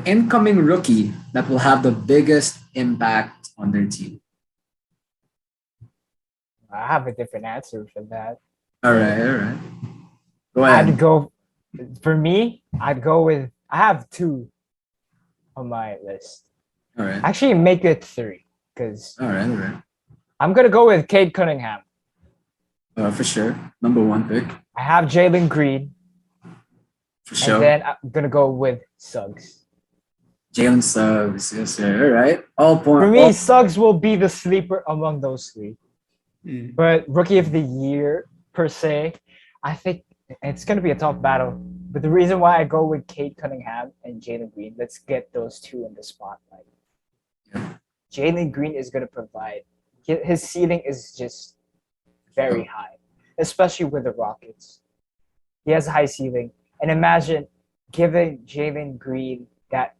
the incoming rookie that will have the biggest impact on their team? I have a different answer for that. All right, all right. Go I'd ahead. go for me. I'd go with. I have two on my list. All right, Actually, make it three because all right, all right. I'm gonna go with Cade Cunningham. For sure. Number one pick. I have Jalen Green, For and sure. then I'm gonna go with Suggs. Jalen Suggs. Yes, sir. All right. All point. For All. me, Suggs will be the sleeper among those three. Mm. But rookie of the year per se, I think it's gonna be a tough battle. But the reason why I go with Cade Cunningham and Jalen Green, let's get those two in the spotlight. Yeah. Jalen Green is gonna provide. His ceiling is just very high, especially with the Rockets. He has a high ceiling, and imagine giving Jalen Green that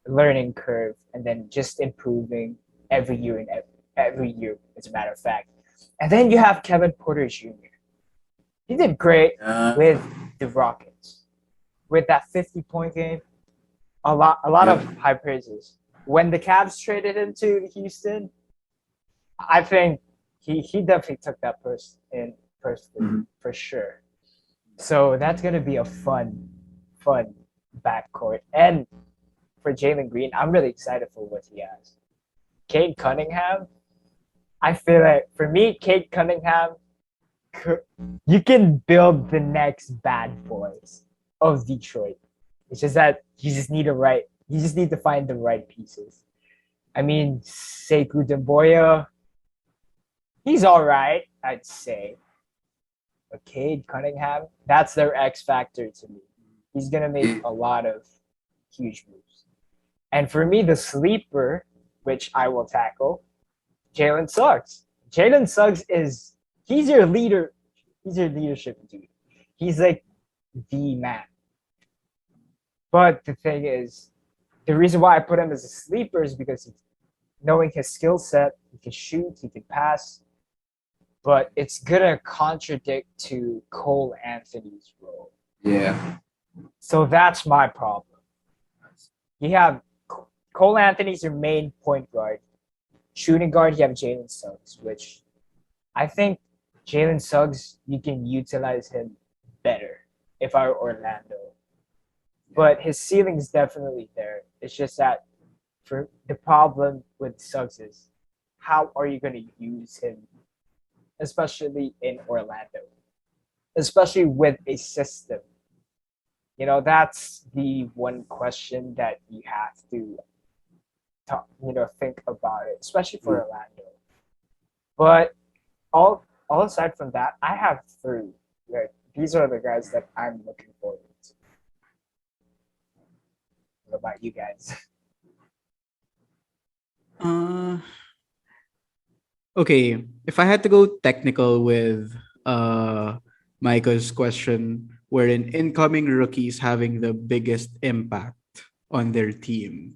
learning curve and then just improving every year and every year, as a matter of fact. And then you have Kevin Porter Jr. He did great with the Rockets. With that 50-point game, a lot Yep. of high praises. When the Cavs traded him to Houston, I think he definitely took that personally for sure. So that's gonna be a fun backcourt. And for Jalen Green, I'm really excited for what he has. Cade Cunningham, I feel like for me, Cade Cunningham, you can build the next bad boys of Detroit. It's just that you just need to find the right pieces. I mean, Sekou Demboya, he's all right, I'd say. But Cade Cunningham, that's their X factor to me. He's gonna make a lot of huge moves. And for me, the sleeper, which I will tackle, Jalen Suggs. Jalen Suggs he's your leader. He's your leadership dude. He's like the man. But the thing is, the reason why I put him as a sleeper is because knowing his skill set, he can shoot, he can pass, but it's gonna contradict to Cole Anthony's role. Yeah. So that's my problem. You have Cole Anthony's your main point guard. Shooting guard, you have Jalen Suggs, which I think Jalen Suggs, you can utilize him better if I were Orlando. But his ceiling is definitely there. It's just that for the problem with Suggs is how are you going to use him, especially in Orlando, especially with a system. That's the one question that you have to think about it, especially for Orlando. But all aside from that, I have three. These are the guys that I'm looking forward to. What about you guys? Okay, if I had to go technical with Myko's question, wherein incoming rookies having the biggest impact on their team,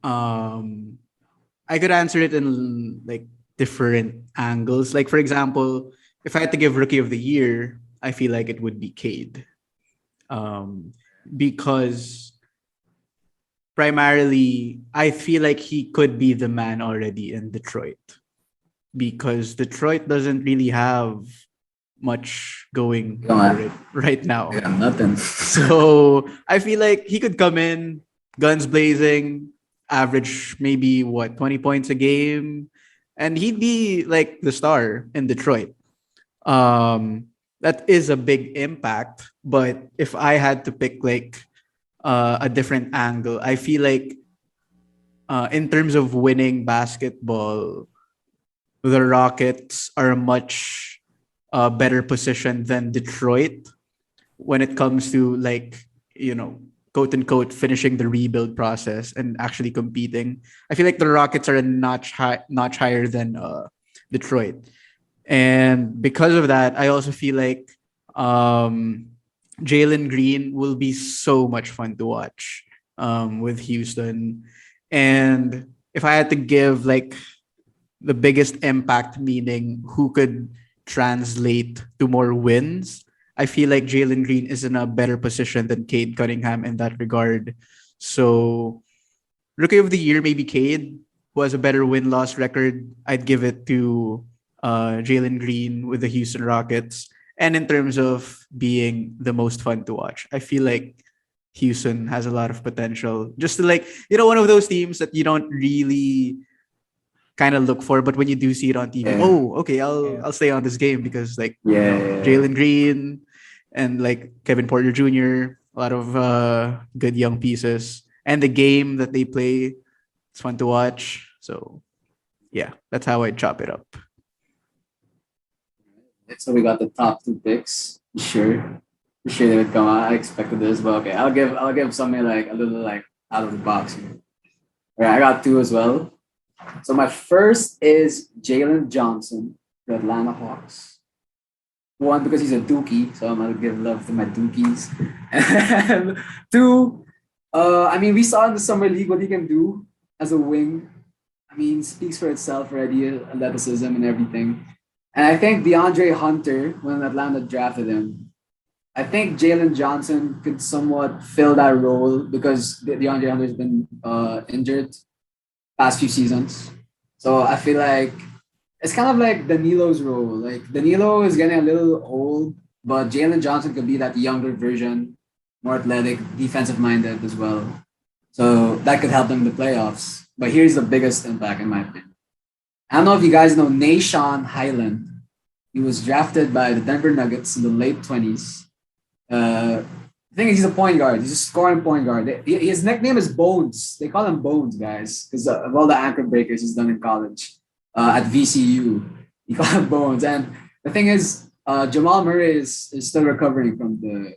I could answer it in like different angles. Like for example, if I had to give rookie of the year, I feel like it would be Cade, because primarily I feel like he could be the man already in Detroit, because Detroit doesn't really have much going for it right now. Yeah, nothing. So I feel like he could come in, guns blazing, average maybe 20 points a game, and he'd be like the star in Detroit. That is a big impact. But if I had to pick like a different angle, I feel like in terms of winning basketball, the Rockets are much better positioned than Detroit when it comes to like, quote unquote finishing the rebuild process and actually competing. I feel like the Rockets are a notch higher than Detroit. And because of that, I also feel like Jalen Green will be so much fun to watch with Houston. And if I had to give like the biggest impact, meaning who could translate to more wins, I feel like Jalen Green is in a better position than Cade Cunningham in that regard. So Rookie of the Year, maybe Cade, who has a better win-loss record. I'd give it to Jalen Green with the Houston Rockets. And in terms of being the most fun to watch, I feel like Houston has a lot of potential. Just to like, one of those teams that you don't really kind of look for, but when you do see it on TV, Yeah. oh, okay, Yeah. I'll stay on this game because like Yeah. Jalen Green and like Kevin Porter Jr., a lot of good young pieces, and the game that they play, it's fun to watch. So yeah, that's how I chop it up. So we got the top two picks. Sure. For sure they would come out. I expected this, but okay. I'll give something like a little like out of the box here. All right, I got two as well. So my first is Jalen Johnson, the Atlanta Hawks. One, because he's a dookie, so I'm gonna give love to my dookies. And two, I mean, we saw in the summer league what he can do as a wing. I mean, speaks for itself already, athleticism and everything. And I think DeAndre Hunter, when Atlanta drafted him, I think Jalen Johnson could somewhat fill that role because DeAndre Hunter's been injured past few seasons. So I feel like it's kind of like Danilo's role. Like Danilo is getting a little old, but Jalen Johnson could be that younger version, more athletic, defensive minded as well. So that could help them in the playoffs. But here's the biggest impact in my opinion. I don't know if you guys know Nashon Highland. He was drafted by the Denver Nuggets in the late 20s. The thing is, he's a point guard. He's a scoring point guard. His nickname is Bones. They call him Bones, guys, because of all the ankle breakers he's done in college at VCU. He called him Bones. And the thing is, Jamal Murray is still recovering from the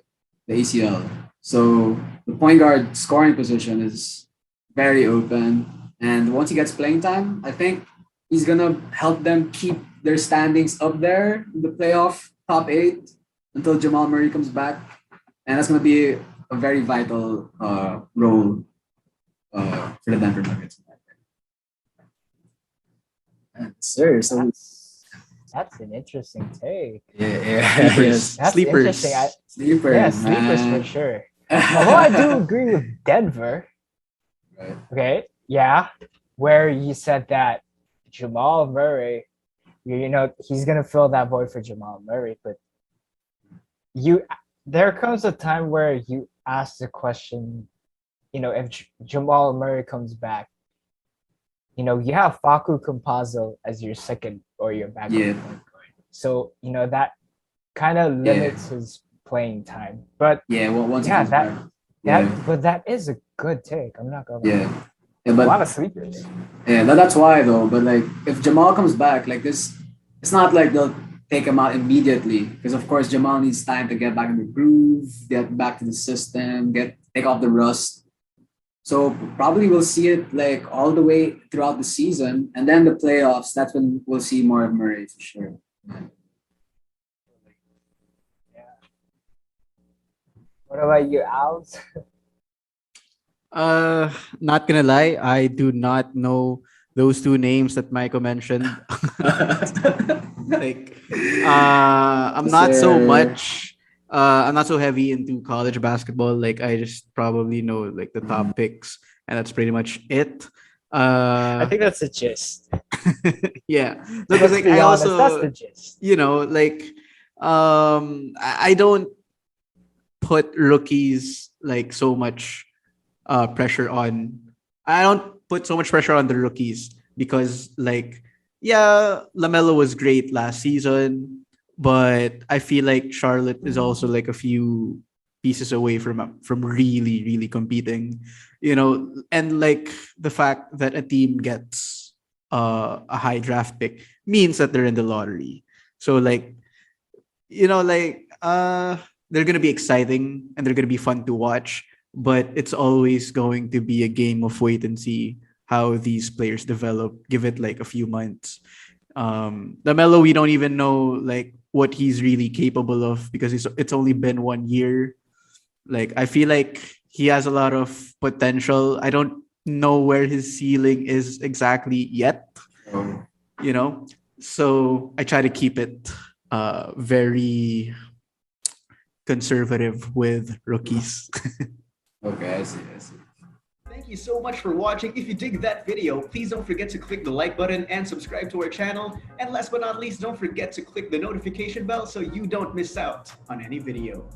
ACL. So the point guard scoring position is very open. And once he gets playing time, I think he's going to help them keep their standings up there in the playoff top eight until Jamal Murray comes back. And that's going to be a very vital role for the Denver Nuggets. Sir, so That's an interesting take. yeah, Sleepers. That's Sleepers. interesting. sleepers, Yeah, sleepers man. for sure. Although I do agree with Denver. Right. Okay, yeah, where you said that Jamal Murray, he's gonna fill that void for Jamal Murray, but there comes a time where you ask the question, if Jamal Murray comes back, you have Faku Campazzo as your second or your backup Yeah. point guard. So, that kind of limits his playing time. But Yeah, well, once he yeah, comes back. but that is a good take. I'm not gonna lie. Yeah. Yeah, A but lot of sleepers. yeah, that's why though. But like, if Jamal comes back, like this, it's not like they'll take him out immediately because of course Jamal needs time to get back in the groove, get back to the system, take off the rust. So probably we'll see it like all the way throughout the season, and then the playoffs. That's when we'll see more of Murray for sure. What about you, Al's? Not gonna lie, I do not know those two names that Myko mentioned. Like, I'm not so Sir. much. I'm not so heavy into college basketball. Like, I just probably know like the top picks, and that's pretty much it. I think that's the gist. Yeah. No, Let's because like be I honest, that's also, the gist. like, I don't put rookies like so much pressure on. I don't put so much pressure on the rookies because like yeah, Lamelo was great last season, but I feel like Charlotte is also like a few pieces away from really really competing, and like the fact that a team gets a high draft pick means that they're in the lottery. So like they're gonna be exciting and they're gonna be fun to watch, but it's always going to be a game of wait and see how these players develop. Give it like a few months. The Melo, we don't even know like what he's really capable of because it's only been 1 year. Like I feel like he has a lot of potential. I don't know where his ceiling is exactly yet. Oh, So I try to keep it very conservative with rookies. okay, I see. Thank you so much for watching. If you dig that video, please don't forget to click the like button and subscribe to our channel. And last but not least, don't forget to click the notification bell so you don't miss out on any video.